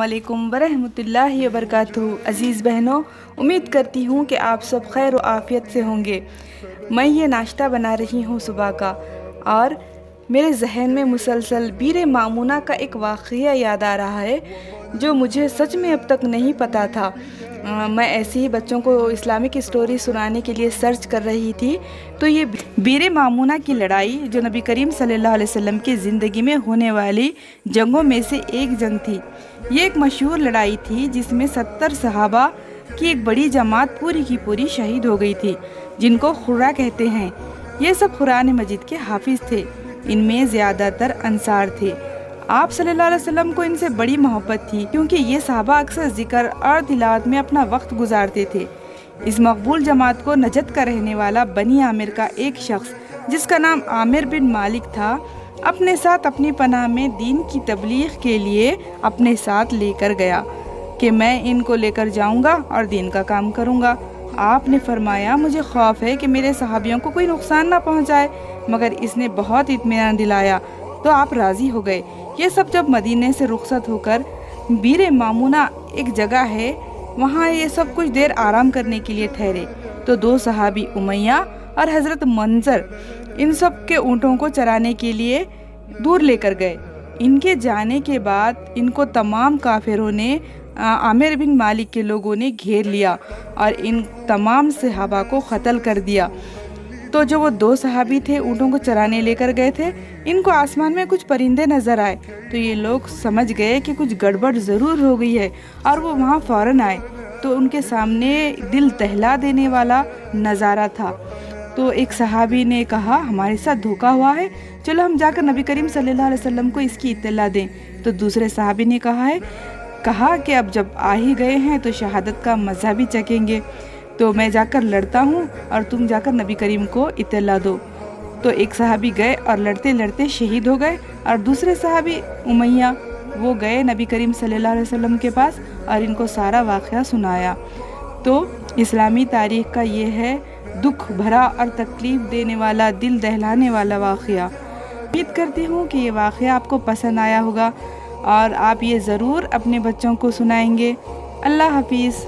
علیکم ورحمۃ اللہ وبرکاتہ۔ عزیز بہنوں، امید کرتی ہوں کہ آپ سب خیر و عافیت سے ہوں گے۔ میں یہ ناشتہ بنا رہی ہوں صبح کا، اور میرے ذہن میں مسلسل بیر مامونہ کا ایک واقعہ یاد آ رہا ہے جو مجھے سچ میں اب تک نہیں پتہ تھا۔ میں ایسے ہی بچوں کو اسلامک اسٹوری سنانے کے لیے سرچ کر رہی تھی تو یہ بیر مامونہ کی لڑائی، جو نبی کریم صلی اللہ علیہ وسلم کی زندگی میں ہونے والی جنگوں میں سے ایک جنگ تھی۔ یہ ایک مشہور لڑائی تھی جس میں 70 صحابہ کی ایک بڑی جماعت پوری کی پوری شہید ہو گئی تھی، جن کو قرہ کہتے ہیں۔ یہ سب قرآن مجید کے حافظ تھے، ان میں زیادہ تر انصار تھے۔ آپ صلی اللہ علیہ وسلم کو ان سے بڑی محبت تھی، کیونکہ یہ صحابہ اکثر ذکر اور تلاوت میں اپنا وقت گزارتے تھے۔ اس مقبول جماعت کو نجد کا رہنے والا بنی عامر کا ایک شخص، جس کا نام عامر بن مالک تھا، اپنے ساتھ اپنی پناہ میں دین کی تبلیغ کے لیے اپنے ساتھ لے کر گیا کہ میں ان کو لے کر جاؤں گا اور دین کا کام کروں گا۔ آپ نے فرمایا، مجھے خوف ہے کہ میرے صحابیوں کو کوئی نقصان نہ پہنچائے، مگر اس نے بہت اطمینان دلایا تو آپ راضی ہو گئے۔ یہ سب جب مدینے سے رخصت ہو کر بیر مامونہ ایک جگہ ہے، وہاں یہ سب کچھ دیر آرام کرنے کے لیے ٹھہرے تو دو صحابی امیہ اور حضرت منظر ان سب کے اونٹوں کو چرانے کے لیے دور لے کر گئے۔ ان کے جانے کے بعد ان کو تمام کافروں نے، عامر بن مالک کے لوگوں نے گھیر لیا اور ان تمام صحابہ کو قتل کر دیا۔ تو جو وہ دو صحابی تھے اونٹوں کو چرانے لے کر گئے تھے، ان کو آسمان میں کچھ پرندے نظر آئے تو یہ لوگ سمجھ گئے کہ کچھ گڑبڑ ضرور ہو گئی ہے، اور وہ وہاں فوراً آئے تو ان کے سامنے دل دہلا دینے والا نظارہ تھا۔ تو ایک صحابی نے کہا، ہمارے ساتھ دھوکا ہوا ہے، چلو ہم جا کر نبی کریم صلی اللہ علیہ وسلم کو اس کی اطلاع دیں۔ تو دوسرے صحابی نے کہا کہ اب جب آ ہی گئے ہیں تو شہادت کا مزہ بھی چکھیں گے، تو میں جا کر لڑتا ہوں اور تم جا کر نبی کریم کو اطلاع دو۔ تو ایک صحابی گئے اور لڑتے لڑتے شہید ہو گئے، اور دوسرے صحابی امیہ وہ گئے نبی کریم صلی اللہ علیہ وسلم کے پاس اور ان کو سارا واقعہ سنایا۔ تو اسلامی تاریخ کا یہ ہے دکھ بھرا اور تکلیف دینے والا، دل دہلانے والا واقعہ۔ امید کرتی ہوں کہ یہ واقعہ آپ کو پسند آیا ہوگا اور آپ یہ ضرور اپنے بچوں کو سنائیں گے۔ اللہ حافظ۔